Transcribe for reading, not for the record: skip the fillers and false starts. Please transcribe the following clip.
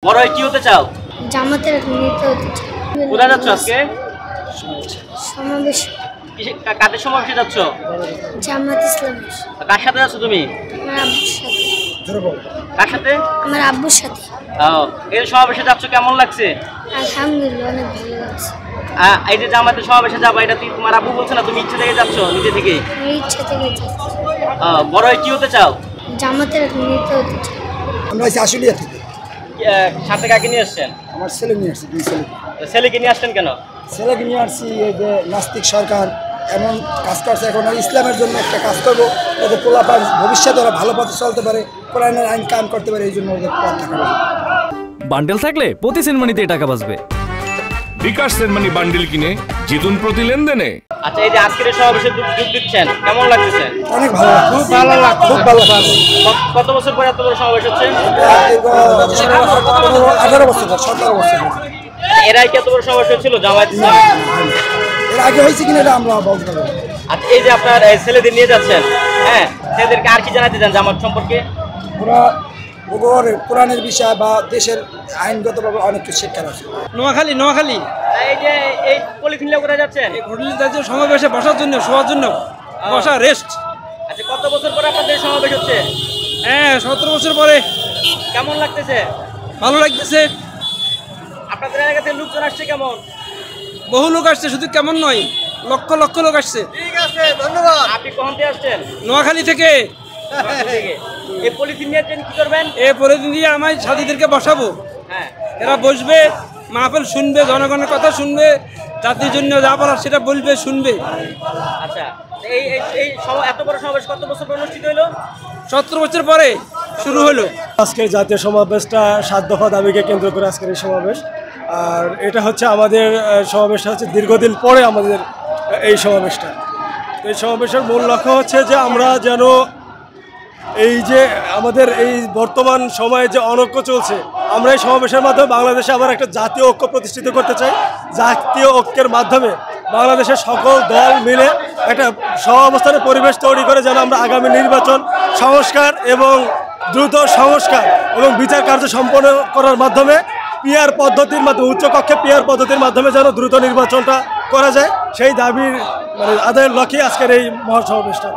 বড় হয়ে কি হতে চাও? জামাতের নেতা হতে চাই। কোথায় যাচ্ছ আজকে? সমাবেশ। কাদের সমাবেশে যাচ্ছ? জামাত ইসলামী। কার সাথে যাচ্ছ তুমি? আমার আব্বুর সাথে। কার সাথে? আমার আব্বুর সাথে। এই সমাবেশে যাচ্ছ, কেমন লাগছে? আলহামদুলিল্লাহ, অনেক ভালো লাগছে। এই যে জামাতের সমাবেশে যাবো, এটা তোমার আব্বু বলছে না, তুমি ইচ্ছে থেকে যাচ্ছ নিজে থেকে? আমি ইচ্ছা থেকে যাচ্ছি। বড় হয়ে কি হতে চাও? জামাতের নেতা হতে চাই। আমরা আছি আশুলিয়া থেকে। সাথে কাকে নিয়ে আসছেন? আমার ছেলে নিয়ে আসছি, দুই ছেলে। ছেলেকে নিয়ে আসছেন কেন? ছেলেকে নিয়ে আসছি এই যে নাস্তিক সরকার এমন কাজ করছে, এখন আর ইসলামের জন্য একটা কাজ করবো যাতে পোলাপান ভবিষ্যতে ওরা ভালো পথে চলতে পারে, কোরআনের আইন কায়েম করতে পারে, এই জন্য ওদের পথ থাকা উচিত। বান্ডেল থাকলে প্রতি সেনমানিতে টাকা বাঁচবে। বিকাশ সেনমানি বান্ডেল কিনে জিতুন প্রতি লেনদেনে। আচ্ছা, এই যে আজকের সমাবেশে যোগ দিচ্ছেন, কেমন লাগতেছে? অনেক ভালো লাগছে, খুব ভালো লাগছে, খুব ভালো লাগছে। কত বছর পরে এত বড় সমাবেশ হচ্ছে? 18 বছর, 17 বছর। এরাই কি এত বড় সমাবেশ হচ্ছিল জামায়াত? এর আগে হয়েছে কিনা এটা আমরা বলতে পারবো। আচ্ছা, এই যে আপনার ছেলেদের নিয়ে যাচ্ছেন, হ্যাঁ, ছেলেদেরকে আর কি জানাতে চান জামাত সম্পর্কে? ওরা কোরআনের বিষয় বা দেশের আইনগতভাবে অনেক কিছু শিক্ষা আছে। নোয়াখালী এই যে এই পলিথিন করে যাচ্ছেন, হোটেল জাতীয় সমাবেশে বসার জন্য, শোয়ার জন্য, বসা রেস্ট। আচ্ছা, কত বছর পরে আপনাদের সমাবেশ হচ্ছে? হ্যাঁ, 17 বছর পরে। কেমন লাগতেছে? ভালো লাগতেছে। আপনাদের এলাকা থেকে লোকজন আসছে কেমন? বহু লোক আসছে, শুধু কেমন নয়, লক্ষ লক্ষ লোক আসছে। ঠিক আছে, ধন্যবাদ। আপনি কোথা থেকে আসছেন? নোয়াখালী থেকে। এই পলিথিন নিয়ে কি করবেন? এই পলিথিন দিয়ে আমার সাথীদেরকে বসাবো। হ্যাঁ, এরা বসবে, মাহফিল শুনবে, জনগণের কথা শুনবে, জাতির জন্য যা বলার সেটা বলবে, শুনবে। আচ্ছা, এই এই এত বড় সমাবেশ কত বছর পর অনুষ্ঠিত হলো? 17 বছর পরে শুরু হলো। আজকের জাতীয় সমাবেশটা 7 দফা দাবিকে কেন্দ্র করে আজকের এই সমাবেশ। আর এটা হচ্ছে আমাদের সমাবেশটা হচ্ছে দীর্ঘদিন পরে আমাদের এই সমাবেশটা। এই সমাবেশের মূল লক্ষ্য হচ্ছে যে আমরা যেন এই যে আমাদের এই বর্তমান সময়ে যে অনৈক্য চলছে, আমরা এই সমাবেশের মাধ্যমে বাংলাদেশে আবার একটা জাতীয় ঐক্য প্রতিষ্ঠিত করতে চাই। জাতীয় ঐক্যের মাধ্যমে বাংলাদেশের সকল দল মিলে একটা সহাবস্থানের পরিবেশ তৈরি করে যেন আমরা আগামী নির্বাচন সংস্কার এবং দ্রুত সংস্কার এবং বিচার কার্য সম্পন্ন করার মাধ্যমে পিআর পদ্ধতির মাধ্যমে, উচ্চকক্ষে পিআর পদ্ধতির মাধ্যমে যেন দ্রুত নির্বাচনটা করা যায়, সেই দাবির আদায়ের লক্ষ্যে আজকের এই মহাসমাবেশটা।